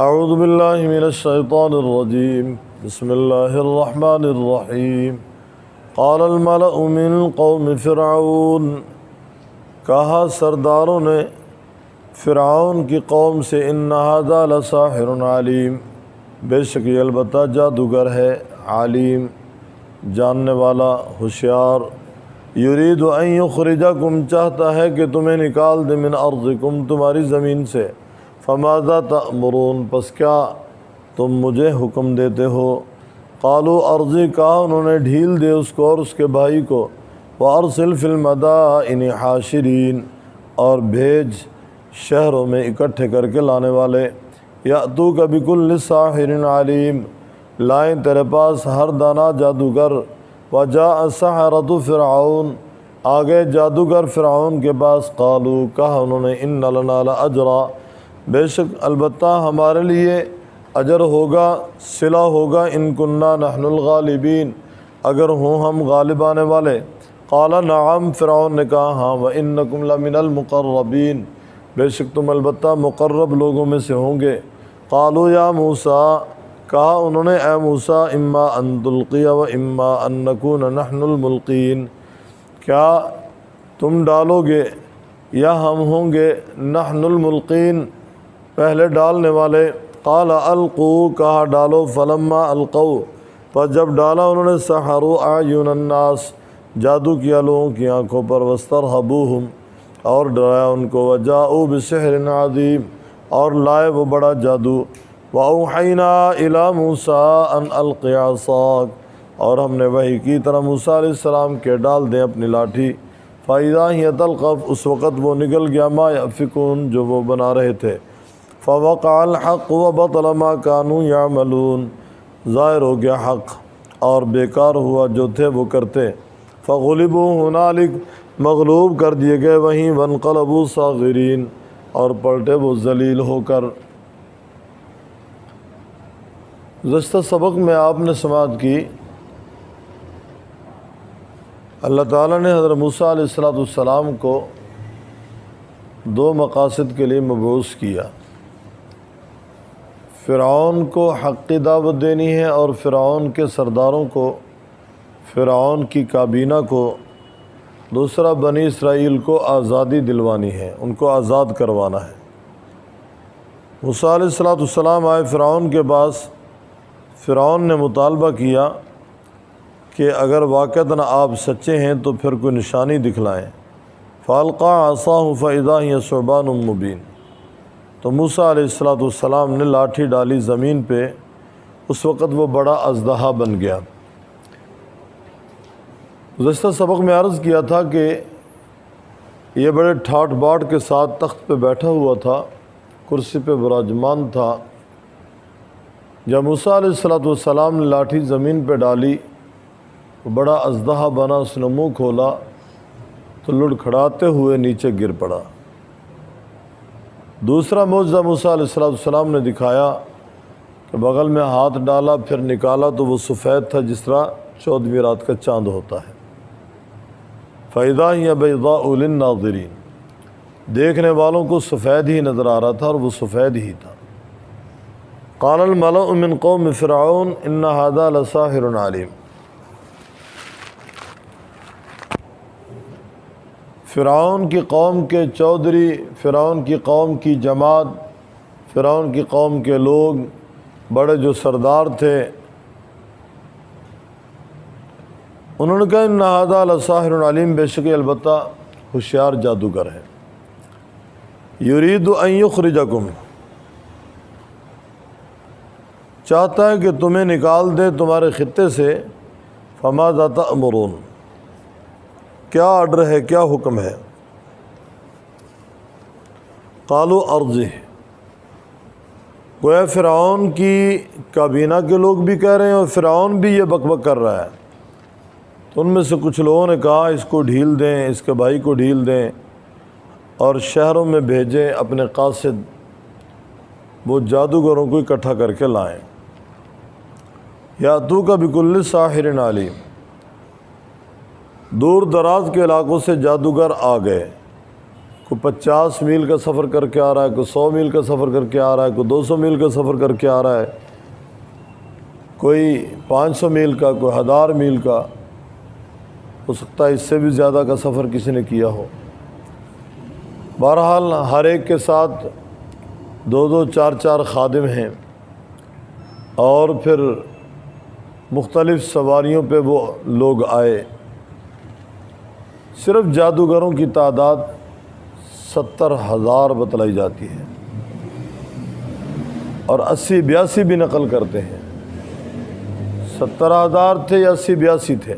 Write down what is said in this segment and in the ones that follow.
اعوذ باللہ من الشیطان الرجیم بسم اللہ الرحمن الرحیم قال الملأ من قوم فرعون، کہا سرداروں نے فرعون کی قوم سے، ان ھذا لساحر علیم، بے شک یہ البتہ جادوگر ہے، علیم جاننے والا، ہوشیار، یرید ان یخرجکم چاہتا ہے کہ تمہیں نکال دے، من ارضکم تمہاری زمین سے، فماذا تأمرون پس کیا تم مجھے حکم دیتے ہو؟ قالوا ارضی، کہا انہوں نے ڈھیل دے اس کو اور اس کے بھائی کو، وارسل فی المدائن حاشرین اور بھیج شہروں میں اکٹھے کر کے لانے والے، یأتوک بکل ساحر علیم لائیں تیرے پاس ہر دانا جادوگر، وجاء السحرۃ فرعون آگے جادوگر فرعون کے پاس، قالوا کہا انہوں نے، ان لنا لاجرا بے شک البتہ ہمارے لیے اجر ہوگا، صلہ ہوگا، ان کننا نحن الغالبین اگر ہوں ہم غالب آنے والے۔ قال نعم فرعون نے کہا ہاں، وانکم لمن المقربین بے شک تم البتہ مقرب لوگوں میں سے ہوں گے۔ قالوا یا موسیٰ کہا انہوں نے، اے موسیٰ، اما ان تلقی و اما ان نکون نحن الملقین، کیا تم ڈالو گے یا ہم ہوں گے نحن الملقین پہلے ڈالنے والے۔ قال القوا کہا ڈالو، فلما القوا پس جب ڈالا انہوں نے، سحروا اعین الناس جادو کیا لوگوں کی آنکھوں پر، واسترہبوہم اور ڈرایا ان کو، وجاءوا بسحر عظیم اور لائے وہ بڑا جادو، واوحینا الی موسیٰ ان الق عصاک اور ہم نے وحی کی طرح موسیٰ علیہ السلام کے ڈال دیں اپنی لاٹھی، فاذا ہی تلقف اس وقت وہ نکل گیا، ما یأفکون جو وہ بنا رہے تھے، فوقع الحق وبطل ما كانوا يعملون ظاہر ہو گیا حق اور بیکار ہوا جو تھے وہ کرتے، فغلبوا ہنالک مغلوب کر دیے گئے وہیں، وانقلبوا صاغرین اور پلٹے وہ ذلیل ہو کر۔ گزشتہ سبق میں آپ نے سماعت کی، اللہ تعالیٰ نے حضرت موسیٰ علیہ السلام کو دو مقاصد کے لیے مبعوث کیا، فرعون کو حق کی دعوت دینی ہے اور فرعون کے سرداروں کو، فرعون کی کابینہ کو، دوسرا بنی اسرائیل کو آزادی دلوانی ہے، ان کو آزاد کروانا ہے۔ موسیٰ علیہ السلام آئے فرعون کے پاس، فرعون نے مطالبہ کیا کہ اگر واقعتاً آپ سچے ہیں تو پھر کوئی نشانی دکھلائیں۔ فالقى عصاه فاذا هي ثعبان مبین تو موسیٰ علیہ السلام نے لاٹھی ڈالی زمین پہ، اس وقت وہ بڑا اژدہا بن گیا۔ گزشتہ سبق میں عرض کیا تھا کہ یہ بڑے ٹھاٹ باٹ کے ساتھ تخت پہ بیٹھا ہوا تھا، کرسی پہ براجمان تھا۔ جب موسیٰ علیہ السلام نے لاٹھی زمین پہ ڈالی، وہ بڑا اژدہا بنا، اس نے منہ کھولا تو لڑکھڑاتے ہوئے نیچے گر پڑا۔ دوسرا معجزہ موسیٰ علیہ السلام نے دکھایا کہ بغل میں ہاتھ ڈالا پھر نکالا تو وہ سفید تھا جس طرح 14ویں رات کا چاند ہوتا ہے۔ فَإِذَا هِيَ بَيْضَاءُ لِلنَّاظِرِينَ دیکھنے والوں کو سفید ہی نظر آ رہا تھا اور وہ سفید ہی تھا۔ قال الملأ من قوم فرعون ان هذا لساحر علیم، فرعون کی قوم کے چودھری، فرعون کی قوم کی جماعت، فرعون کی قوم کے لوگ، بڑے جو سردار تھے، انہوں نے کہا ان ھذا لساحر علیم بے شک البتہ ہوشیار جادوگر ہے، یرید ان یخرجکم چاہتا ہے کہ تمہیں نکال دے تمہارے خطے سے، فماذا تأمرون کیا آرڈر ہے، کیا حکم ہے؟ قالوا ارجہ گویا فرعون کی کابینہ کے لوگ بھی کہہ رہے ہیں اور فرعون بھی یہ بک بک کر رہا ہے، تو ان میں سے کچھ لوگوں نے کہا اس کو ڈھیل دیں، اس کے بھائی کو ڈھیل دیں اور شہروں میں بھیجیں اپنے قاصد، وہ جادوگروں کو اکٹھا کر کے لائیں۔ یاتوک بکل ساحر علیم دور دراز کے علاقوں سے جادوگر آ گئے، کوئی 50 میل کا سفر کر کے آ رہا ہے، کوئی 100 میل کا سفر کر کے آ رہا ہے، کوئی 200 میل کا سفر کر کے آ رہا ہے، کوئی 500 میل کا، کوئی 1000 میل کا، ہو سکتا ہے اس سے بھی زیادہ کا سفر کسی نے کیا ہو۔ بہرحال ہر ایک کے ساتھ 2 4 خادم ہیں، اور پھر مختلف سواریوں پہ وہ لوگ آئے۔ صرف جادوگروں کی تعداد 70,000 بتلائی جاتی ہے، اور 80 82 بھی نقل کرتے ہیں۔ 70,000 تھے یا 80 82 تھے،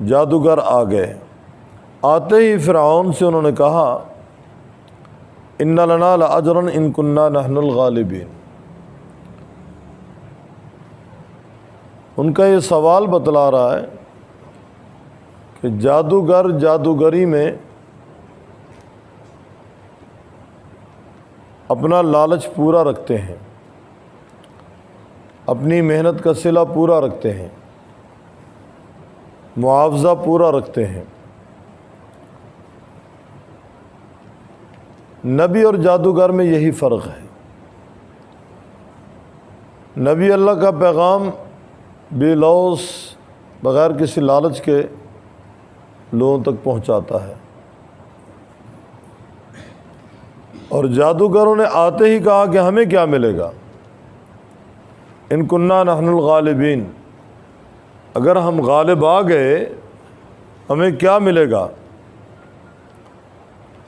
جادوگر آ گئے۔ آتے ہی فرعون سے انہوں نے کہا ان لنا لاجرا ان کنا نحن الغالبین۔ ان کا یہ سوال بتلا رہا ہے کہ جادوگر جادوگری میں اپنا لالچ پورا رکھتے ہیں، اپنی محنت کا صلہ پورا رکھتے ہیں، معاوضہ پورا رکھتے ہیں۔ نبی اور جادوگر میں یہی فرق ہے۔ نبی اللہ کا پیغام بے لوث بغیر کسی لالچ کے لوگوں تک پہنچاتا ہے، اور جادوگروں نے آتے ہی کہا کہ ہمیں کیا ملے گا، ان کننا نحن الغالبین، اگر ہم غالب آ گئے ہمیں کیا ملے گا۔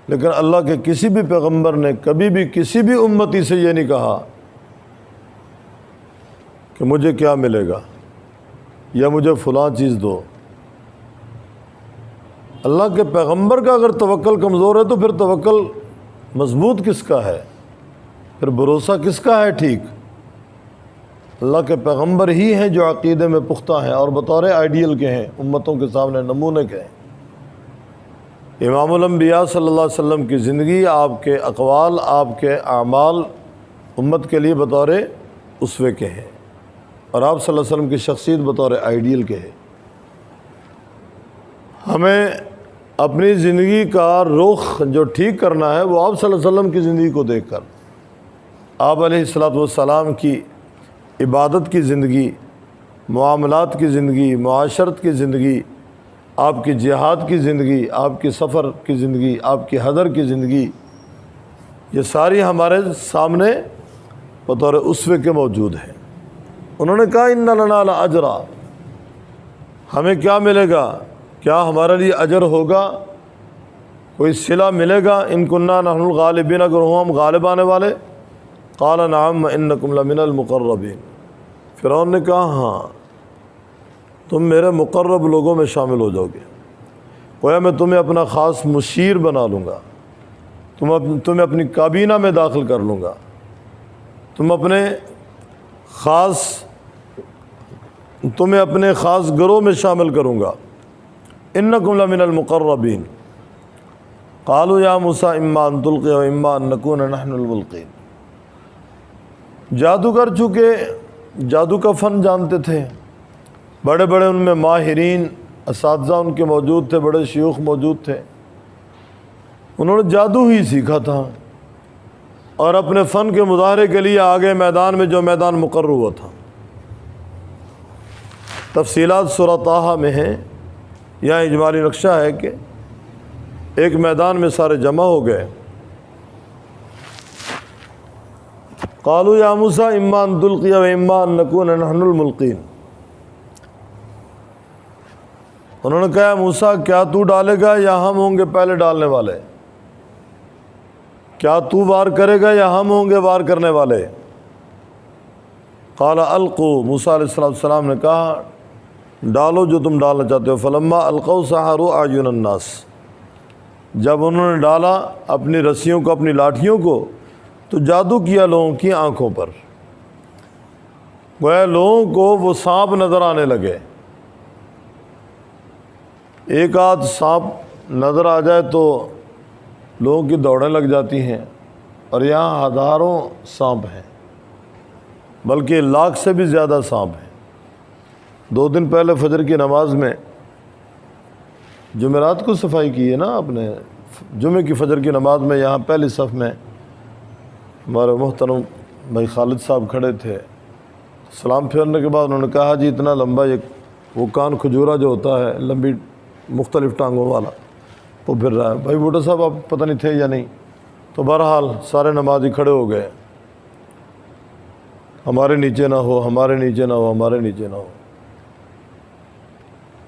لیکن اللہ کے کسی بھی پیغمبر نے کبھی بھی کسی بھی امتی سے یہ نہیں کہا کہ مجھے کیا ملے گا یا مجھے فلاں چیز دو۔ اللہ کے پیغمبر کا اگر توکل کمزور ہے تو پھر توکل مضبوط کس کا ہے، پھر بھروسہ کس کا ہے ٹھیک؟ اللہ کے پیغمبر ہی ہیں جو عقیدے میں پختہ ہیں اور بطور آئیڈیل کے ہیں، امتوں کے سامنے نمونے کے ہیں۔ امام الانبیاء صلی اللہ علیہ وسلم کی زندگی، آپ کے اقوال، آپ کے اعمال امت کے لیے بطور اسوے کے ہیں، اور آپ صلی اللہ علیہ وسلم کی شخصیت بطور آئیڈیل کے ہے۔ ہمیں اپنی زندگی کا رخ جو ٹھیک کرنا ہے وہ آپ صلی اللہ علیہ وسلم کی زندگی کو دیکھ کر، آپ علیہ الصلوۃ والسلام کی عبادت کی زندگی، معاملات کی زندگی، معاشرت کی زندگی، آپ کی جہاد کی زندگی، آپ کی سفر کی زندگی، آپ کی حضر کی زندگی، یہ ساری ہمارے سامنے بطور اسوے کے موجود ہیں۔ انہوں نے کہا ان لنا لاجرا، ہمیں کیا ملے گا، کیا ہمارے لیے اجر ہوگا، کوئی صلہ ملے گا، ان کننا نحن الغالبین، اگر ہوں ہم غالب آنے والے۔ قال نعم انکم لمن المقربین، فرعون نے کہا ہاں تم میرے مقرب لوگوں میں شامل ہو جاؤ گے، گویا میں تمہیں اپنا خاص مشیر بنا لوں گا، تمہیں اپنی کابینہ میں داخل کر لوں گا، تمہیں اپنے خاص گروہ میں شامل کروں گا۔ انکم لمن المقربین قالوا یا موسیٰ اما ان تلقی و اما ان نکون نحن الملقین۔ جادوگر چونکہ جادو کا فن جانتے تھے، بڑے بڑے ان میں ماہرین اساتذہ ان کے موجود تھے، بڑے شیوخ موجود تھے، انہوں نے جادو ہی سیکھا تھا، اور اپنے فن کے مظاہرے کے لیے آگے میدان میں جو میدان مقرر ہوا تھا۔ تفصیلات سورہ طٰہٰ میں ہیں، یہاں اجمالی نقشہ ہے کہ ایک میدان میں سارے جمع ہو گئے۔ قالوا یا موسیٰ اما ان تلقی و اما ان نکون نحن الملقین۔ انہوں نے کہا موسیٰ کیا تو ڈالے گا یا ہم ہوں گے پہلے ڈالنے والے، کیا تو وار کرے گا یا ہم ہوں گے وار کرنے والے۔ قال القوا، موسیٰ علیہ السلام نے کہا ڈالو جو تم ڈالنا چاہتے ہو۔ فلما القوا سحروا اعین الناس، جب انہوں نے ڈالا اپنی رسیوں کو، اپنی لاٹھیوں کو، تو جادو کیا لوگوں کی آنکھوں پر، گویا لوگوں کو وہ سانپ نظر آنے لگے۔ ایک آدھ سانپ نظر آ جائے تو لوگوں کی دوڑیں لگ جاتی ہیں، اور یہاں ہزاروں سانپ ہیں، بلکہ لاکھ سے بھی زیادہ سانپ ہیں۔ 2 دن پہلے فجر کی نماز میں جمعرات کو صفائی کی ہے نا آپ نے، جمعے کی فجر کی نماز میں یہاں پہلی صف میں ہمارے محترم بھائی خالد صاحب کھڑے تھے، سلام پھیرنے کے بعد انہوں نے کہا جی اتنا لمبا وہ کان کھجورا جو ہوتا ہے لمبی مختلف ٹانگوں والا وہ پھر رہا ہے۔ بھائی بوٹا صاحب آپ پتہ نہیں تھے یا نہیں، تو بہرحال سارے نمازی کھڑے ہو گئے، ہمارے نیچے نہ ہو، ہمارے نیچے نہ ہو، ہمارے نیچے نہ ہو۔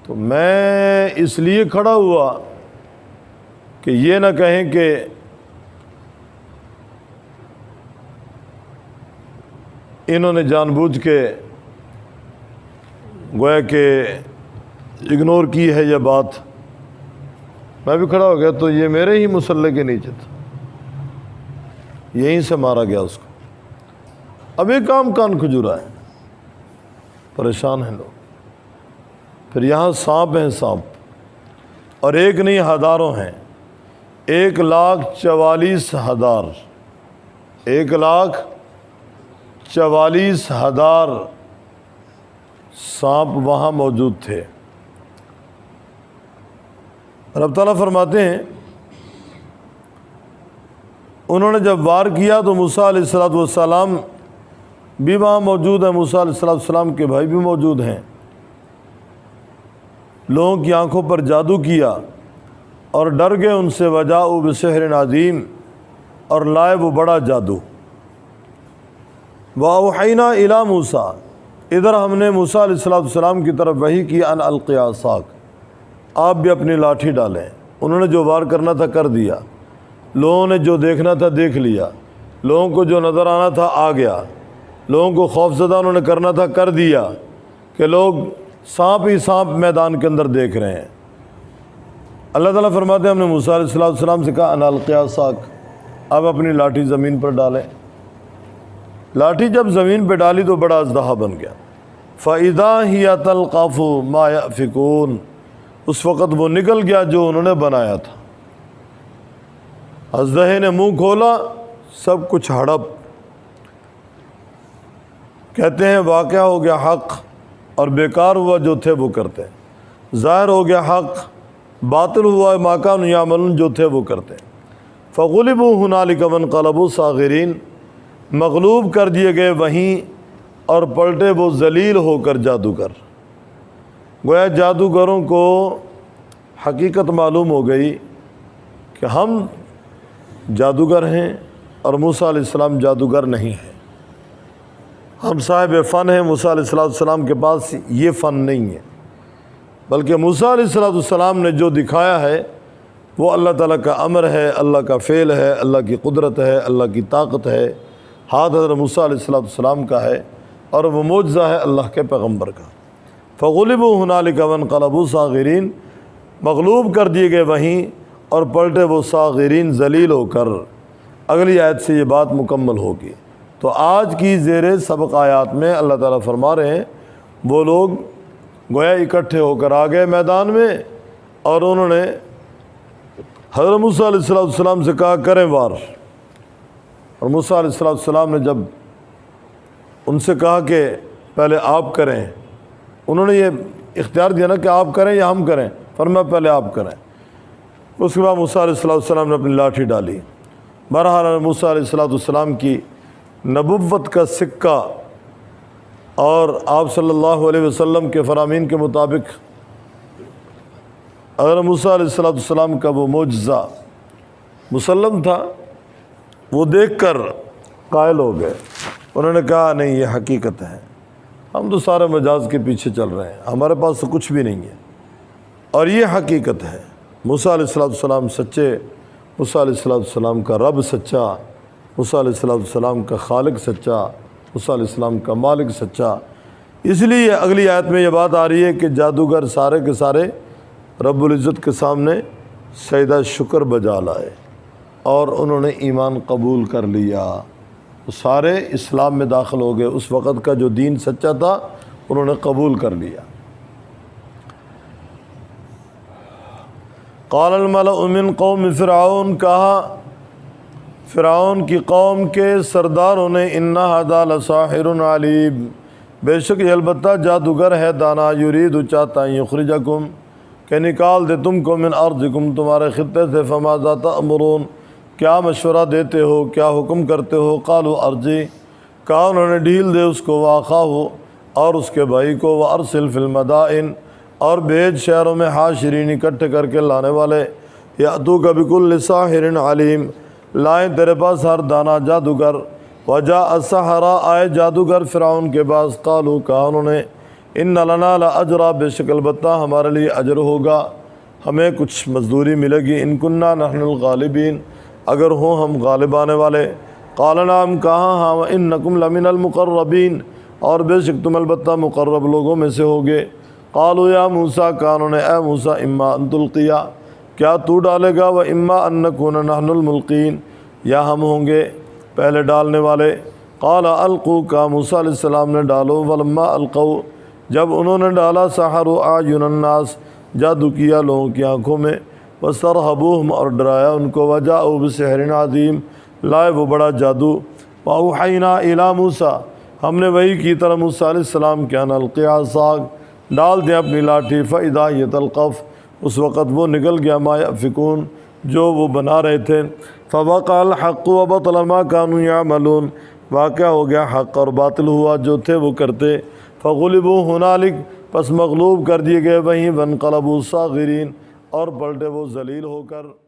تو میں اس لیے کھڑا ہوا کہ یہ نہ کہیں کہ انہوں نے جان بوجھ کے گویا کہ اگنور کی ہے یہ بات۔ میں بھی کھڑا ہو گیا تو یہ میرے ہی مصلے کے نیچے تھا، یہیں سے مارا گیا اس کو۔ اب ایک کام کان کھجورا ہے، پریشان ہیں لوگ۔ پھر یہاں سانپ ہیں، سانپ، اور ایک نہیں ہزاروں ہیں، 1,44,000 1,44,000 سانپ وہاں موجود تھے۔ رب تعالیٰ فرماتے ہیں انہوں نے جب وار کیا تو موسیٰ علیہ السلام بھی وہاں موجود ہیں، موسیٰ علیہ السلام کے بھائی بھی موجود ہیں۔ لوگوں کی آنکھوں پر جادو کیا اور ڈر گئے ان سے، وجاؤ بسحر عظیم، اور لائے وہ بڑا جادو۔ وَأَوْحَيْنَا إِلَىٰ مُوسَىٰ، ادھر ہم نے موسیٰ علیہ السلام کی طرف وحی کی، ان القی عصاک، آپ بھی اپنی لاٹھی ڈالیں۔ انہوں نے جو وار کرنا تھا کر دیا، لوگوں نے جو دیکھنا تھا دیکھ لیا، لوگوں کو جو نظر آنا تھا آ گیا، لوگوں کو خوف زدہ انہوں نے کرنا تھا کر دیا، کہ لوگ سانپ ہی سانپ میدان کے اندر دیکھ رہے ہیں۔ اللہ تعالیٰ فرماتے ہیں ہم نے موسیٰ علیہ السلام سے کہا ان القی عصاک، اب اپنی لاٹھی زمین پر ڈالیں۔ لاٹھی جب زمین پہ ڈالی تو بڑا اژدہا بن گیا۔ فَإِذَا هِيَ تَلْقَفُ مَا يَأْفِكُونَ، اس وقت وہ نکل گیا جو انہوں نے بنایا تھا۔ اژدہے نے منہ کھولا، سب کچھ ہڑپ۔ کہتے ہیں واقعہ ہو گیا حق اور بیکار ہوا جو تھے وہ کرتے، ظاہر ہو گیا حق، باطل ہوا ما کانوا یعملون جو تھے وہ کرتے۔ فغلبوا هنالک وانقلبوا صاغرین، مغلوب کر دیے گئے وہیں اور پلٹے وہ ذلیل ہو کر جادوگر۔ گویا جادوگروں کو حقیقت معلوم ہو گئی کہ ہم جادوگر ہیں اور موسیٰ علیہ السلام جادوگر نہیں ہیں، ہم صاحب فن ہیں، موسیٰ علیہ السلام کے پاس یہ فن نہیں ہے، بلکہ موسیٰ علیہ السلام نے جو دکھایا ہے وہ اللہ تعالیٰ کا امر ہے، اللہ کا فعل ہے، اللہ کی قدرت ہے، اللہ کی طاقت ہے، ہاتھ حضرت موسیٰ علیہ السلام کا ہے، اور وہ معجزہ ہے اللہ کے پیغمبر کا۔ فغلبوا هنالک وانقلبوا صاغرین، مغلوب کر دیے گئے وہیں اور پلٹے وہ صاغرین ذلیل ہو کر۔ اگلی آیت سے یہ بات مکمل ہوگی۔ تو آج کی زیر سبق آیات میں اللہ تعالیٰ فرما رہے ہیں وہ لوگ گویا اکٹھے ہو کر آ گئے میدان میں، اور انہوں نے حضرت موسیٰ علیہ السلام سے کہا کریں وار۔ اور موسیٰ علیہ السلام نے جب ان سے کہا کہ پہلے آپ کریں، انہوں نے یہ اختیار دیا نا کہ آپ کریں یا ہم کریں، فرمایا پہلے آپ کریں۔ اس کے بعد موسیٰ علیہ السلام نے اپنی لاٹھی ڈالی۔ بہرحال موسیٰ علیہ السلام کی نبوت کا سکہ اور آپ صلی اللہ علیہ وسلم کے فرامین کے مطابق حضرت موسیٰ علیہ السلام کا وہ معجزہ مسلم تھا، وہ دیکھ کر قائل ہو گئے۔ انہوں نے کہا نہیں یہ حقیقت ہے، ہم تو سارے مجاز کے پیچھے چل رہے ہیں، ہمارے پاس تو کچھ بھی نہیں ہے، اور یہ حقیقت ہے۔ موسیٰ علیہ السلام سچے، موسیٰ علیہ السلام کا رب سچا، موسیٰ علیہ السلام کا خالق سچا، موسیٰ علیہ السلام کا مالک سچا۔ اس لیے اگلی آیت میں یہ بات آ رہی ہے کہ جادوگر سارے کے سارے رب العزت کے سامنے سجدہ شکر بجا لائے اور انہوں نے ایمان قبول کر لیا، وہ سارے اسلام میں داخل ہو گئے۔ اس وقت کا جو دین سچا تھا انہوں نے قبول کر لیا۔ قال الملأ من قوم فرعون، کہا فرعون کی قوم کے سرداروں نے ان ھذا لساحر علیم، بے شک یہ البتہ جادوگر ہے دانا، یرید چاہتا ہے یخرجکم کہ نکال دے تم کو من ارضکم تمہارے خطے سے، فماذا تأمرون کیا مشورہ دیتے ہو، کیا حکم کرتے ہو؟ قالوا ارجی کہا انہوں نے ڈھیل دے اس کو، واخاہ اور اس کے بھائی کو، وارسل فی المدائن اور بھیج شہروں میں حاشرین اکٹھے کر کے لانے والے، یاتوک بکل ساحر علیم لائیں تیرے پاس ہر دانا جادوگر، وجاء السحرہ آئے جادوگر فرعون کے پاس، قالوا کہا انہوں نے ان لنا لاجرا بے شک البتہ ہمارے لیے اجر ہوگا، ہمیں کچھ مزدوری ملے گی، ان کننا نحن الغالبین اگر ہوں ہم غالب آنے والے، قال نعم کہا ہاں، وانکم لمن المقربین اور بے شک تم البتہ مقرب لوگوں میں سے ہوگے، قالوا یا موسیٰ کہا انہوں نے اے موسیٰ اما ان تلقیا کیا تو ڈالے گا، و اما ان نکون نحن الملقین یا ہم ہوں گے پہلے ڈالنے والے، قال القوا کہا موسیٰ علیہ السلام نے ڈالو، ولما القوا جب انہوں نے ڈالا، سحروا اعین الناس جادو کیا لوگوں کی آنکھوں میں، واسترہبوہم اور ڈرایا ان کو، وجاءوا بسحر عظیم لائے وہ بڑا جادو، واوحینا الی موسیٰ ہم نے وحی کی طرح موسیٰ علیہ السلام کے ان القی عصاک ڈال دیں اپنی لاٹھی، فاذا ہی تلقف اس وقت وہ نکل گیا، ما یأفکون جو وہ بنا رہے تھے، فوقع الحق وبطل ما كانوا یعملون واقع ہو گیا حق اور باطل ہوا جو تھے وہ کرتے، فغلبوا ہنالک پس مغلوب کر دیے گئے وہیں، وانقلبوا صاغرین اور پلٹے وہ ذلیل ہو کر۔